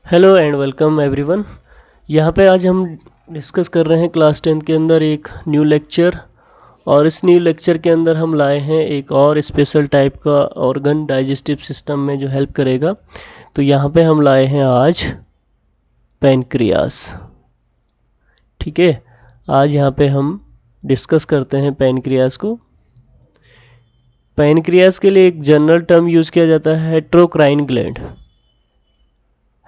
Hello and welcome everyone. यहाँ पे आज हम डिस्कस कर रहे हैं क्लास 10 के अंदर एक न्यू लेक्चर। और इस न्यू लेक्चर के अंदर हम लाए हैं एक और स्पेशल टाइप का ऑर्गन डाइजेस्टिव सिस्टम में जो हेल्प करेगा। तो यहाँ पे हम लाए हैं आज पैनक्रियास। ठीक है, आज यहाँ पे हम डिस्कस करते हैं पैनक्रियास को। पैनक्रियास के लिए एक जनरल टर्म यूज किया जाता है heterocrine gland.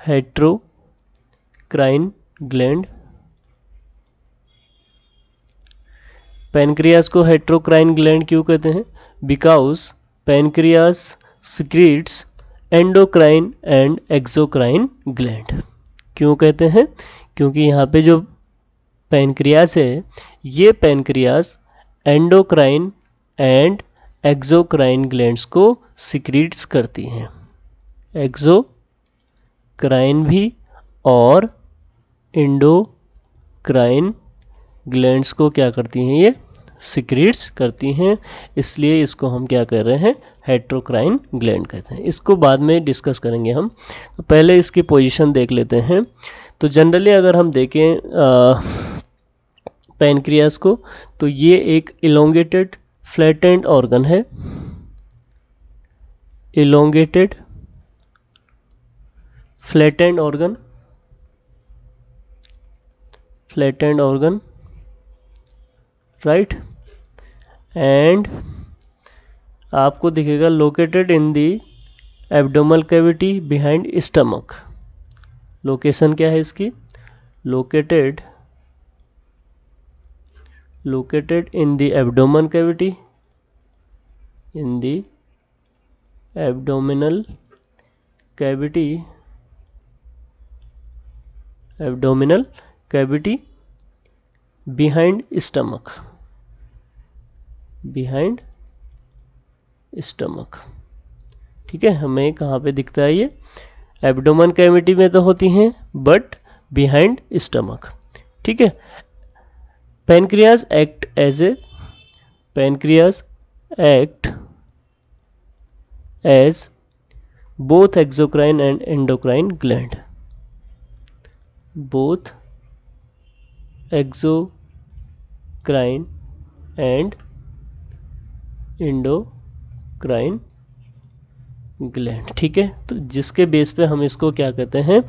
Heterocrine gland. Pancreas को हेट्रोक्राइन ग्लैंड क्यों कहते हैं? Because pancreas secretes endocrine and exocrine gland. क्यों कहते हैं? क्योंकि यहाँ पे जो पैनक्रियास है, ये pancreas endocrine and exocrine glands को सिक्रीट्स करती हैं। एक्सोक्राइन भी और एंडोक्राइन ग्लैंड्स को क्या करती हैं? ये सिक्रीट्स करती हैं। इसलिए इसको हम क्या कर रहे हैं? हेट्रोक्राइन ग्लैंड कहते हैं। इसको बाद में डिस्कस करेंगे हम। तो पहले इसकी पोजीशन देख लेते हैं। तो जनरली अगर हम देखें पैनक्रियास को, तो ये एक इलोंगेटेड फ्लैटेंड ऑर्गन है। Elongated flattened organ, flattened organ, right. And आपको दिखेगा located in the abdominal cavity behind stomach. Location क्या है इसकी? Located in the abdomen cavity, in the abdominal cavity, abdominal cavity behind stomach, behind stomach. ठीक है, हमें कहाँ पे दिखता है ये? एब्डोमन कैविटी में तो होती हैं, बट बिहाइंड स्टमक। ठीक है। Pancreas act as a, pancreas act as both exocrine and endocrine gland, both exocrine and endocrine gland. ठीक है, तो जिसके बेस पे हम इसको क्या कहते हैं?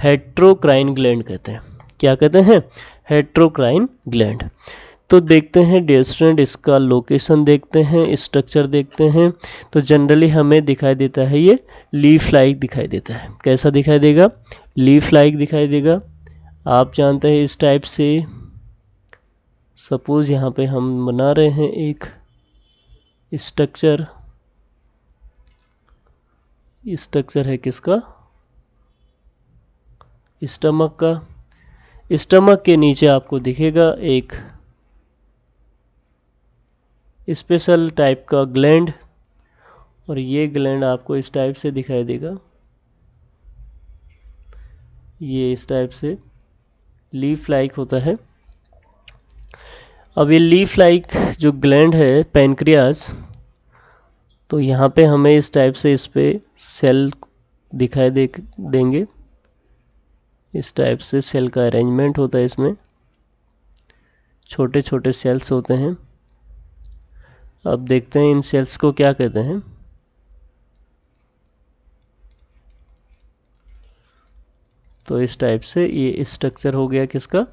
हेट्रोक्राइन ग्लैंड कहते हैं। क्या कहते हैं? Heterocrine gland. तो देखते हैं डियर स्टूडेंट, इसका लोकेशन देखते हैं, स्ट्रक्चर देखते हैं। तो जनरली हमें दिखाई देता है ये लीफ लाइक दिखाई देता है। कैसा दिखाई देगा? लीफ लाइक दिखाई देगा। आप जानते हैं इस टाइप से। सपोज यहाँ पे हम बना रहे हैं एक स्ट्रक्चर। स्ट्रक्चर है किसका? स्टमक का। स्टमक के नीचे आपको दिखेगा एक स्पेशल टाइप का ग्लैंड, और ये ग्लैंड आपको इस टाइप से दिखाई देगा। ये इस टाइप से लीफ लाइक होता है। अब ये लीफ लाइक जो ग्लैंड है पैनक्रियास, तो यहाँ पे हमें इस टाइप से इस पे सेल दिखाई देंगे। इस टाइप से सेल का अरेंजमेंट होता है। इसमें छोटे छोटे सेल्स होते हैं। अब देखते हैं इन सेल्स को क्या कहते हैं। तो इस टाइप से ये स्ट्रक्चर हो गया किसका?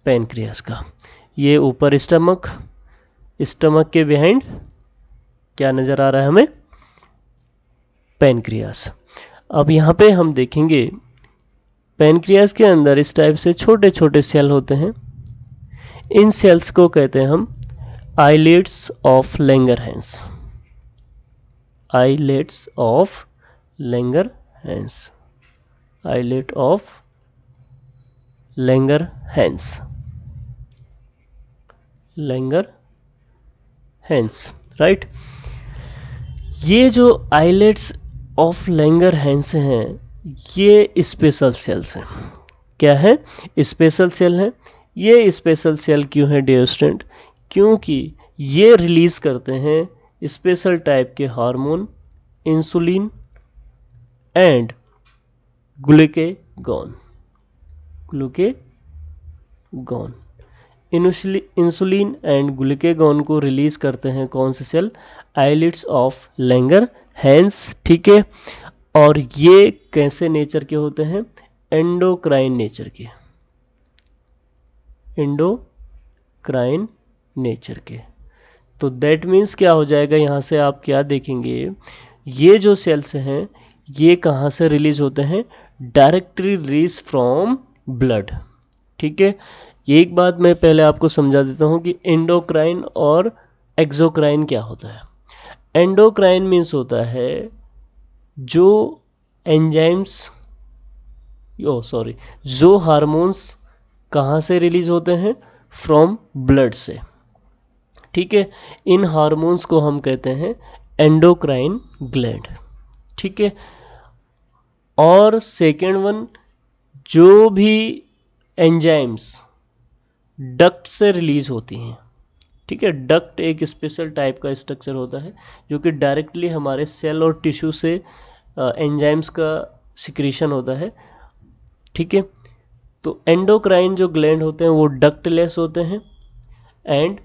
पैनक्रियास का। ये ऊपर स्टमक, स्टमक के बिहाइंड क्या नजर आ रहा है हमें? पैनक्रियास। अब यहाँ पे हम देखेंगे पैनक्रियास के अंदर इस टाइप से छोटे छोटे सेल होते हैं। इन सेल्स को कहते हैं हम islets of Langerhans. Islets of Langerhans, islet of Langerhans, Langerhans, right. ये जो आइलेट्स ऑफ लैंगरहैंस हैं, ये स्पेशल सेल्स हैं। क्या है? स्पेशल सेल है। ये स्पेशल सेल क्यों है डियर स्टूडेंट? क्योंकि ये रिलीज करते हैं स्पेशल टाइप के hormone, insulin and glucagon. Insulin and glucagon को रिलीज करते हैं कौन से सेल? आइलिड्स ऑफ लैंगरहैंस, ठीक है। और ये कैसे नेचर के होते हैं? एंडोक्राइन नेचर के, एंडोक्राइन नेचर के। तो दैट मीन्स क्या हो जाएगा, यहां से आप क्या देखेंगे, ये जो सेल्स हैं ये कहां से रिलीज होते हैं? डायरेक्टली रिलीज फ्रॉम ब्लड, ठीक है। एक बात मैं पहले आपको समझा देता हूं कि एंडोक्राइन और एक्सोक्राइन क्या होता है। एंडोक्राइन मीन्स होता है जो एंजाइम्स जो हार्मोन्स कहाँ से रिलीज होते हैं? फ्रॉम ब्लड से, ठीक है। इन हार्मोन्स को हम कहते हैं एंडोक्राइन ग्लैंड, ठीक है। और सेकेंड वन, जो भी एंजाइम्स डक्ट से रिलीज होती हैं, ठीक है। डक्ट एक स्पेशल टाइप का स्ट्रक्चर होता है जो कि डायरेक्टली हमारे सेल और टिश्यू से एंजाइम्स का सिक्रीशन होता है, ठीक है। तो एंडोक्राइन जो ग्लैंड होते हैं वो डक्टलेस होते हैं एंड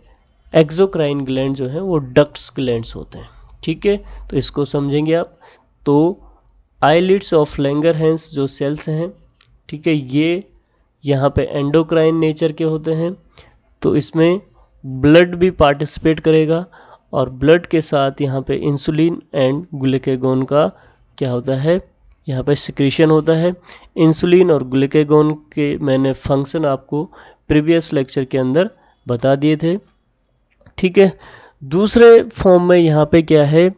एक्सोक्राइन ग्लैंड जो है वो डक्ट्स ग्लैंड्स होते हैं, ठीक है। तो इसको समझेंगे आप। तो आईलिड्स ऑफ लैंगरहैंस जो सेल्स हैं, ठीक है, ये यहाँ पे एंडोक्राइन नेचर के होते हैं। तो इसमें ब्लड भी पार्टिसिपेट करेगा और ब्लड के साथ यहाँ पे इंसुलिन एंड ग्लूकेगॉन का क्या होता है, यहाँ पे सिक्रीशन होता है। इंसुलिन और ग्लूकेगॉन के मैंने फंक्शन आपको प्रीवियस लेक्चर के अंदर बता दिए थे, ठीक है। दूसरे फॉर्म में यहाँ पे क्या है,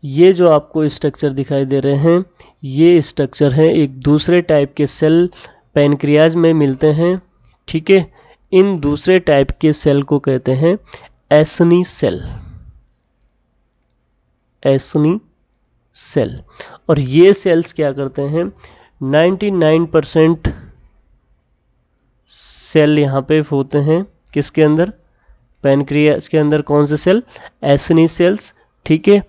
ये जो आपको स्ट्रक्चर दिखाई दे रहे हैं ये स्ट्रक्चर है एक दूसरे टाइप के सेल पैनक्रियाज में मिलते हैं, ठीक है। इन दूसरे टाइप के सेल को कहते हैं एस्नी सेल, एस्नी सेल। और ये सेल्स क्या करते हैं, 99% सेल यहाँ पे होते हैं किसके अंदर? पैनक्रियाज के अंदर। कौन से सेल? एस्नी सेल्स, ठीक है।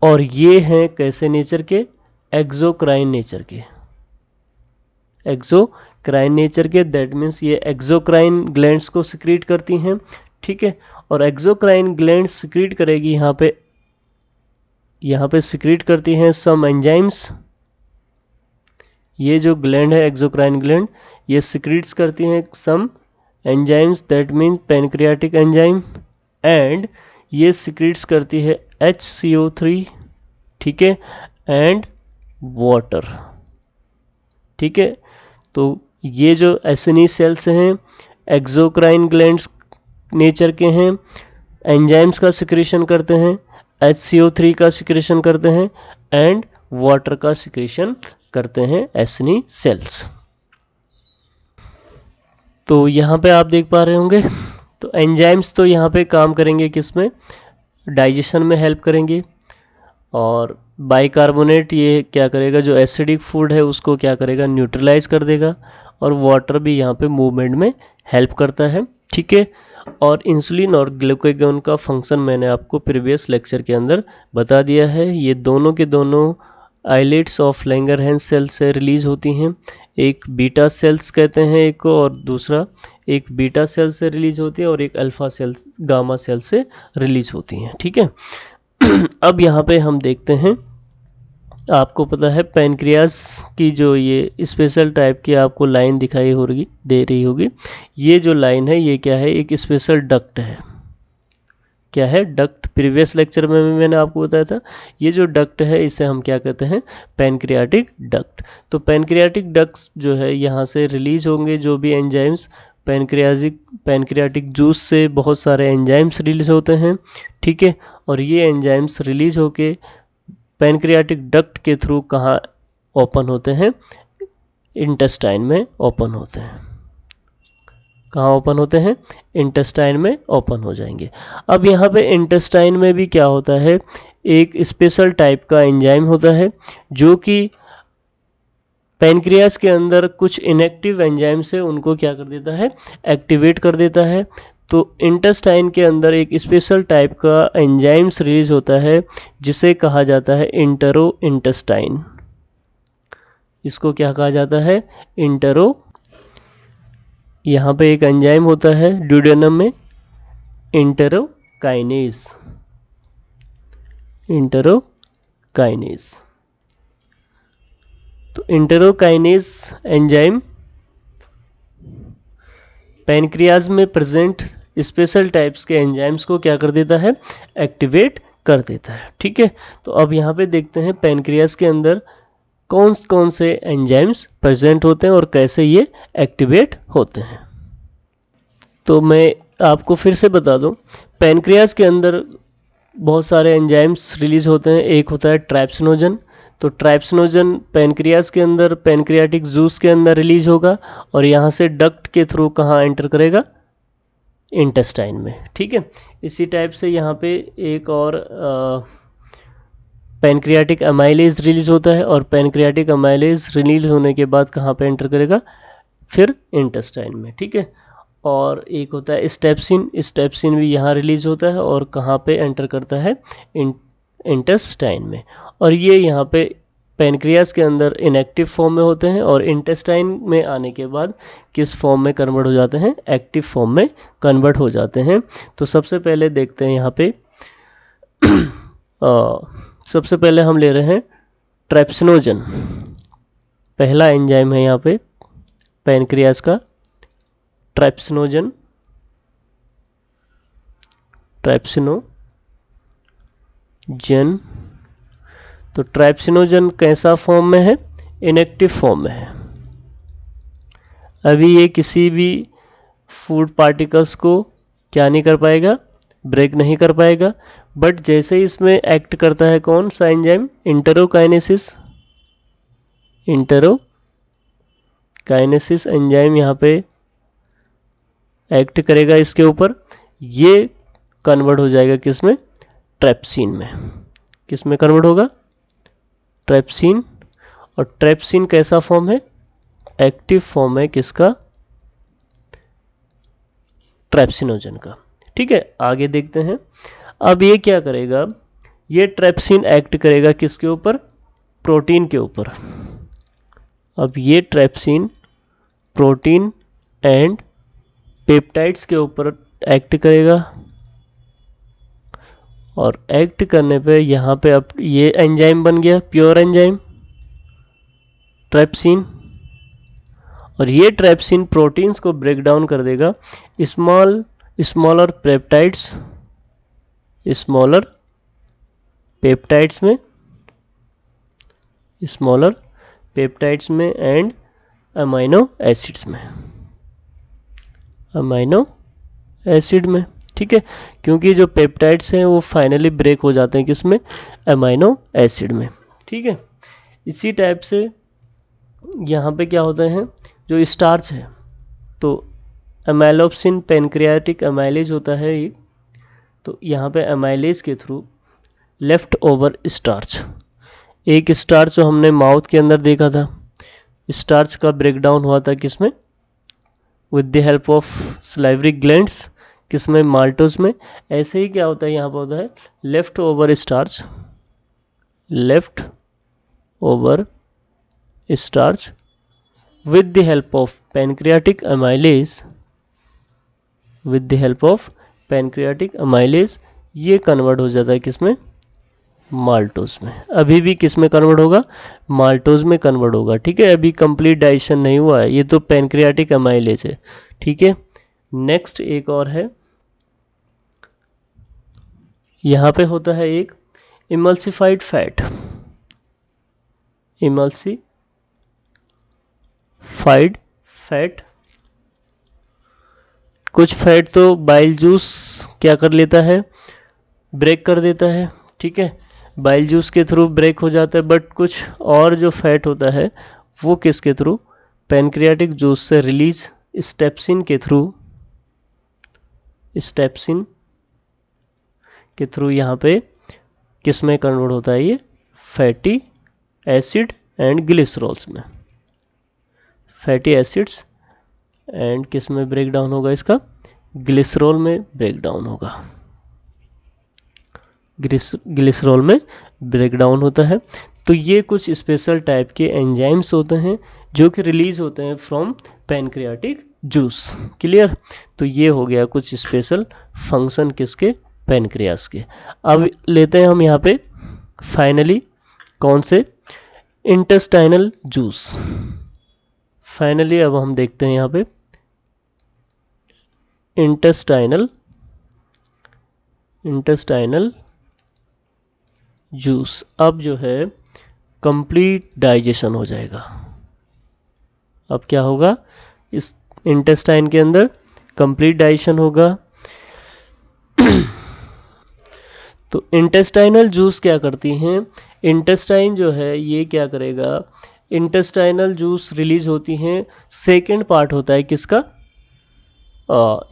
और ये हैं कैसे नेचर के? एक्सोक्राइन नेचर के, एक्सोक्राइन नेचर के। दैट मीन्स ये एक्सोक्राइन ग्लैंड्स को सिक्रीट करती हैं, ठीक है। और एक्सोक्राइन ग्लैंड्स सिक्रीट करेगी यहाँ पे सिक्रीट करती हैं सम एंजाइम्स। ये जो ग्लैंड है एक्सोक्राइन ग्लैंड, ये सिक्रीट्स करती हैं some enzymes, that mean pancreatic enzyme, and ये सिक्रीट्स करती है HCO3, ठीक है, एंड वाटर, ठीक है। तो ये जो एस्नी सेल्स हैं एक्सोक्राइन ग्लैंड्स नेचर के हैं, एंजाइम्स का सिक्रीशन करते हैं, HCO3 का सिक्रीशन करते हैं एंड वाटर का सिक्रीशन करते हैं एस्नी सेल्स। तो यहाँ पे आप देख पा रहे होंगे, तो एंजाइम्स तो यहाँ पे काम करेंगे किसमें? डाइजेशन में हेल्प करेंगे। और बाइकार्बोनेट ये क्या करेगा, जो एसिडिक फूड है उसको क्या करेगा, न्यूट्रलाइज कर देगा। और वाटर भी यहाँ पे मूवमेंट में हेल्प करता है, ठीक है। और इंसुलिन और ग्लूकेगॉन का फंक्शन मैंने आपको प्रीवियस लेक्चर के अंदर बता दिया है। ये दोनों के दोनों आइलेट्स ऑफ लैंगरहैंस सेल से रिलीज होती हैं। एक बीटा सेल्स कहते हैं एक को, और दूसरा एक बीटा सेल से रिलीज होती है और एक अल्फा सेल्स गामा सेल से रिलीज होती हैं, ठीक है। अब यहाँ पे हम देखते हैं, आपको पता है पैनक्रियाज की जो ये स्पेशल टाइप की आपको लाइन दिखाई होगी, दे रही होगी। ये जो लाइन है ये क्या है, एक स्पेशल डक्ट है। क्या है? डक्ट। प्रीवियस लेक्चर में भी मैंने आपको बताया था, ये जो डक्ट है इसे हम क्या कहते हैं, पैनक्रियाटिक डक्ट। तो पैनक्रियाटिक डक्ट्स जो है यहाँ से रिलीज होंगे जो भी एंजाइम्स, पैनक्रियाटिक जूस से बहुत सारे एंजाइम्स रिलीज होते हैं, ठीक है। और ये एंजाइम्स रिलीज होके पैनक्रियाटिक डक्ट के थ्रू कहाँ ओपन होते हैं, इंटेस्टाइन में ओपन होते हैं। कहाँ ओपन होते हैं? इंटेस्टाइन में ओपन हो जाएंगे। अब यहाँ पे इंटेस्टाइन में भी क्या होता है, एक स्पेशल टाइप का एंजाइम होता है जो कि पैनक्रियास के अंदर कुछ इनएक्टिव एंजाइम्स है उनको क्या कर देता है, एक्टिवेट कर देता है। तो इंटेस्टाइन के अंदर एक स्पेशल टाइप का एंजाइम्स रिलीज होता है जिसे कहा जाता है इंटरो इंटेस्टाइन, इसको क्या कहा जाता है, इंटरो, यहाँ पे एक एंजाइम होता है ड्यूडेनम में, इंटरोकाइनेज, इंटरोकाइनेज। तो इंटरोकाइनेज एंजाइम पैनक्रियाज में प्रेजेंट स्पेशल टाइप्स के एंजाइम्स को क्या कर देता है, एक्टिवेट कर देता है। ठीक है, तो अब यहाँ पे देखते हैं पैनक्रियाज के अंदर कौन कौन से एंजाइम्स प्रेजेंट होते हैं और कैसे ये एक्टिवेट होते हैं। तो मैं आपको फिर से बता दूं, पैनक्रियाज के अंदर बहुत सारे एंजाइम्स रिलीज होते हैं। एक होता है ट्राइप्सिनोजन, तो ट्राइप्सिनोजन पैनक्रियाज के अंदर पैनक्रियाटिक जूस के अंदर रिलीज होगा और यहाँ से डक्ट के थ्रू कहाँ एंटर करेगा, इंटेस्टाइन में। ठीक है, इसी टाइप से यहाँ पे एक और पैनक्रियाटिक अमाइलेज रिलीज होता है और पैनक्रियाटिक अमाइलेज रिलीज होने के बाद कहाँ पे एंटर करेगा, फिर इंटेस्टाइन में। ठीक है, और एक होता है स्टेप्सिन, स्टेप्सिन भी यहाँ रिलीज होता है और कहाँ पे एंटर करता है, इंटेस्टाइन में। और ये यहाँ पे पैनक्रियाज के अंदर इनएक्टिव फॉर्म में होते हैं और इंटेस्टाइन में आने के बाद किस फॉर्म में कन्वर्ट हो जाते हैं, एक्टिव फॉर्म में कन्वर्ट हो जाते हैं। तो सबसे पहले देखते हैं यहाँ पे सबसे पहले हम ले रहे हैं ट्राइप्सिनोजन, पहला एंजाइम है यहाँ पे पैनक्रियाज का, ट्राइप्सिनोजन, ट्राइप्सिनोजन। तो ट्राइप्सिनोजन कैसा फॉर्म में है, इनएक्टिव फॉर्म में है। अभी ये किसी भी फूड पार्टिकल्स को क्या नहीं कर पाएगा, ब्रेक नहीं कर पाएगा। बट जैसे ही इसमें एक्ट करता है कौन सा एंजाइम, इंटरोकाइनेसिस, इंटरोकाइनेसिस एंजाइम यहाँ पे एक्ट करेगा इसके ऊपर, ये कन्वर्ट हो जाएगा किसमें, ट्रेप्सिन में। किसमें कन्वर्ट होगा, ट्रेप्सिन। और ट्रेप्सिन कैसा फॉर्म है, एक्टिव फॉर्म है किसका, ट्रेप्सिनोजन का। ठीक है, आगे देखते हैं। अब ये क्या करेगा, ये ट्रेप्सिन एक्ट करेगा किसके ऊपर, प्रोटीन के ऊपर। अब ये ट्रेप्सिन प्रोटीन एंड पेप्टाइड्स के ऊपर एक्ट करेगा और एक्ट करने पे यहाँ पे अब ये एंजाइम बन गया प्योर एंजाइम ट्रेप्सिन। और ये ट्रेप्सिन प्रोटीन्स को ब्रेक डाउन कर देगा स्मॉलर पेप्टाइड्स में, स्मॉलर पेप्टाइड्स में एंड अमाइनो एसिड्स में, अमाइनो एसिड में। ठीक है, क्योंकि जो पेप्टाइड्स हैं वो फाइनली ब्रेक हो जाते हैं किसमें, अमाइनो एसिड में। ठीक है, इसी टाइप से यहाँ पे क्या होता है, जो स्टार्च है, तो अमाइलोप्सिन पैनक्रियाटिक अमाइलेज होता है ये, तो यहाँ पे अमाइलेज के थ्रू लेफ्ट ओवर स्टार्च, एक स्टार्च जो हमने माउथ के अंदर देखा था, स्टार्च का ब्रेकडाउन हुआ था किसमें, with the help of salivary glands, किसमें, माल्टोज में। ऐसे ही क्या होता है, यहाँ पर होता है left over starch, left over starch with the help of pancreatic amylase, with the help of pancreatic amylase ये कन्वर्ट हो जाता है किसमें, माल्टोज में। अभी भी किसमें कन्वर्ट होगा, माल्टोज में कन्वर्ट होगा। ठीक है, अभी कंप्लीट डाइजेशन नहीं हुआ है, ये तो पैनक्रियाटिक अमाइलेज है। ठीक है, नेक्स्ट एक और है, यहाँ पे होता है एक इमल्सिफाइड फैट, इमल्सिफाइड फैट। कुछ फैट तो बाइल जूस क्या कर लेता है, ब्रेक कर देता है। ठीक है, बाइल जूस के थ्रू ब्रेक हो जाता है। बट कुछ और जो फैट होता है वो किसके थ्रू, पैनक्रियाटिक जूस से रिलीज स्टेप्सिन के थ्रू, स्टेप्सिन के थ्रू यहाँ पे किस में कन्वर्ट होता है, ये फैटी एसिड एंड ग्लिसरॉल्स में, फैटी एसिड्स एंड किस में ब्रेक डाउन होगा, इसका ग्लिसरॉल में ब्रेक डाउन होगा, ग्लिसरॉल में ब्रेक डाउन होता है। तो ये कुछ स्पेशल टाइप के एंजाइम्स होते हैं जो कि रिलीज होते हैं फ्रॉम पैनक्रियाटिक जूस। क्लियर? तो ये हो गया कुछ स्पेशल फंक्शन किसके, पैनक्रियास के। अब लेते हैं हम यहाँ पे फाइनली कौन से, इंटेस्टाइनल जूस। फाइनली अब हम देखते हैं यहाँ पे इंटेस्टाइनल जूस। अब जो है कंप्लीट डाइजेशन हो जाएगा। अब क्या होगा, इस इंटेस्टाइन के अंदर कंप्लीट डाइजेशन होगा। तो इंटेस्टाइनल जूस क्या करती हैं, इंटेस्टाइन जो है ये क्या करेगा, इंटेस्टाइनल जूस रिलीज होती हैं। सेकेंड पार्ट होता है किसका,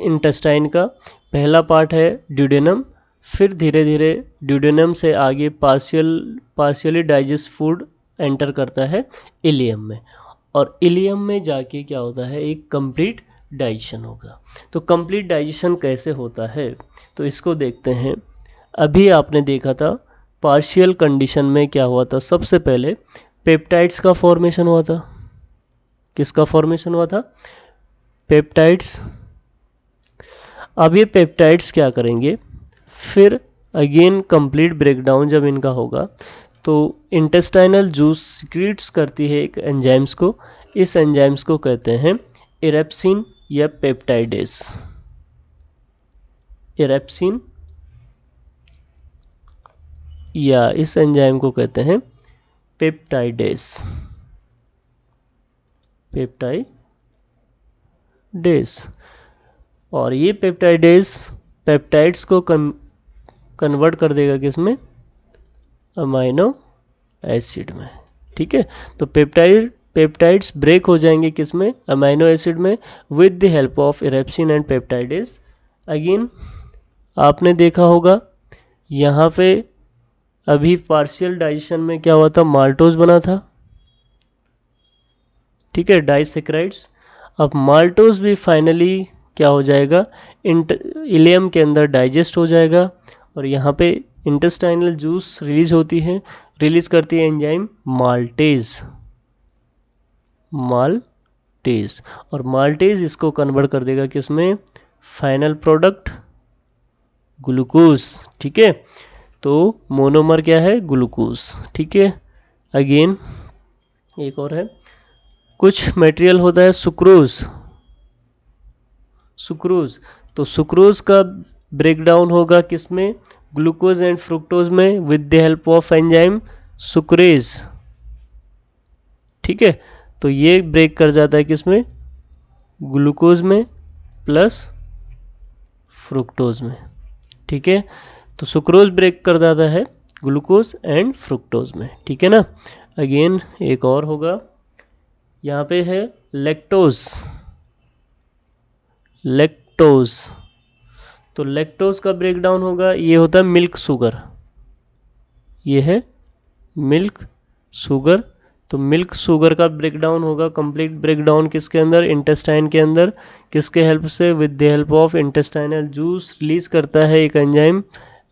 इंटेस्टाइन का। पहला पार्ट है ड्यूडेनम, फिर धीरे धीरे ड्यूडेनम से आगे पार्शियली डाइजेस्ट फूड एंटर करता है इलियम में, और इलियम में जाके क्या होता है, एक कंप्लीट डाइजेशन होगा। तो कंप्लीट डाइजेशन कैसे होता है, तो इसको देखते हैं। अभी आपने देखा था पार्शियल कंडीशन में क्या हुआ था, सबसे पहले पेप्टाइड्स का फॉर्मेशन हुआ था। किसका फॉर्मेशन हुआ था, पेप्टाइड्स। अब ये पेप्टाइड्स क्या करेंगे, फिर अगेन कंप्लीट ब्रेकडाउन जब इनका होगा तो इंटेस्टाइनल जूस सिक्रीट्स करती है एक एंजाइम्स को। इस एंजाइम्स को कहते हैं इरेप्सिन या पेप्टाइडेस। इरेप्सिन या इस एंजाइम को कहते हैं पेप्टाइडेस। और ये पेप्टाइडेस पेप्टाइड्स को कन्वर्ट कर देगा किसमें, अमाइनो एसिड में। ठीक है, तो पेप्टाइड्स ब्रेक हो जाएंगे किसमें, अमाइनो एसिड में, with the help of erepsin and peptidase. Again आपने देखा होगा यहाँ पे अभी पार्शियल डाइजेशन में क्या हुआ था, माल्टोज बना था। ठीक है, डाइसेक्राइड्स। अब माल्टोज भी फाइनली क्या हो जाएगा, इलियम के अंदर डाइजेस्ट हो जाएगा, और यहाँ पे इंटेस्टाइनल जूस रिलीज होती है, रिलीज करती है एंजाइम माल्टेज, और माल्टेज इसको कन्वर्ट कर देगा किसमें, फाइनल प्रोडक्ट ग्लूकोज। ठीक है, तो मोनोमर क्या है, ग्लूकोज। ठीक है, अगेन एक और है, कुछ मटेरियल होता है सुक्रोज। तो सुक्रोज का ब्रेकडाउन होगा किसमें, ग्लूकोज एंड फ्रुक्टोज में, with the help of enzyme sucrase. ठीक है, तो ये ब्रेक कर जाता है किसमें, ग्लूकोज में प्लस फ्रुक्टोज में। ठीक है, तो सुक्रोज ब्रेक कर जाता है ग्लूकोज एंड फ्रुक्टोज में। ठीक है ना। अगेन एक और होगा, यहाँ पे है लैक्टोज। तो लैक्टोज का ब्रेकडाउन होगा, ये होता है मिल्क शुगर, ये है मिल्क शुगर। तो मिल्क शुगर का ब्रेकडाउन होगा, कंप्लीट ब्रेकडाउन किसके अंदर, इंटेस्टाइन के अंदर। किसके हेल्प से, with the help of intestinal juice release करता है एक एंजाइम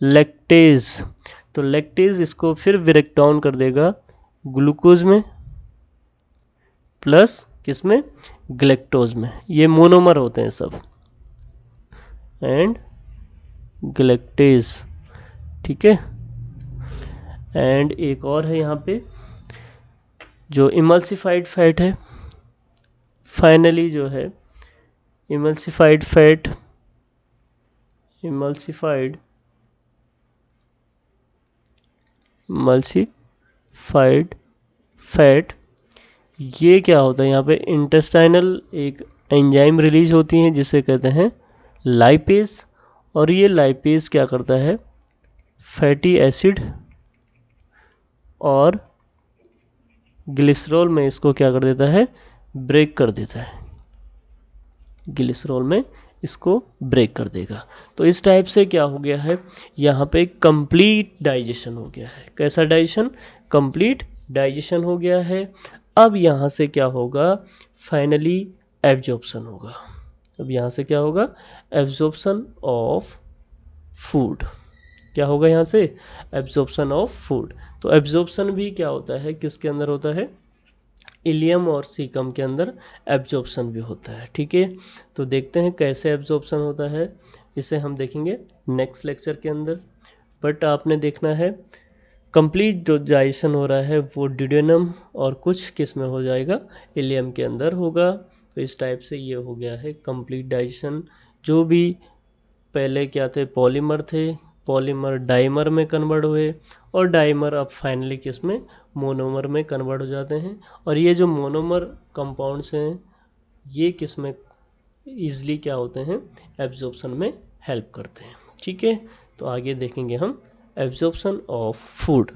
लैक्टेज। तो लैक्टेज इसको फिर ब्रेक डाउन कर देगा ग्लूकोज में प्लस किसमें, ग्लैक्टोज में। ये मोनोमर होते हैं सब, एंड ग्लैक्टेज। ठीक है, एंड एक और है यहाँ पे जो इमल्सिफाइड फैट है। फाइनली जो है इमल्सिफाइड फैट, ये क्या होता है, यहाँ पे इंटेस्टाइनल एक एंजाइम रिलीज होती है जिसे कहते हैं लाइपेज, और ये लाइपेज क्या करता है, फैटी एसिड और ग्लिसरॉल में इसको क्या कर देता है, ब्रेक कर देता है। ग्लिसरॉल में इसको ब्रेक कर देगा। तो इस टाइप से क्या हो गया है, यहाँ पे कंप्लीट डाइजेशन हो गया है। कैसा डाइजेशन, कंप्लीट डाइजेशन हो गया है। अब यहाँ से क्या होगा, फाइनली एब्जॉर्प्शन होगा। अब यहाँ से क्या होगा, एब्जॉर्प्शन ऑफ फूड। क्या होगा यहाँ से, एब्जॉर्प्शन ऑफ फूड। तो एब्जॉर्प्शन भी क्या होता है, किसके अंदर होता है, इलियम और सीकम के अंदर एब्जॉर्प्शन भी होता है। ठीक है, तो देखते हैं कैसे एब्जॉर्प्शन होता है, इसे हम देखेंगे नेक्स्ट लेक्चर के अंदर। बट आपने देखना है कंप्लीट जो डाइजेशन हो रहा है वो ड्यूडेनम और कुछ किस में हो जाएगा, इलियम के अंदर होगा। तो इस टाइप से ये हो गया है कंप्लीट डाइजेशन। जो भी पहले क्या थे, पॉलीमर थे, पॉलीमर डाइमर में कन्वर्ट हुए और डाइमर अब फाइनली किस में, मोनोमर में कन्वर्ट हो जाते हैं। और ये जो मोनोमर कंपाउंड्स हैं ये किस में ईजिली क्या होते हैं, एब्जॉर्प्शन में हेल्प करते हैं। ठीक है, तो आगे देखेंगे हम एब्जॉर्प्शन ऑफ फूड।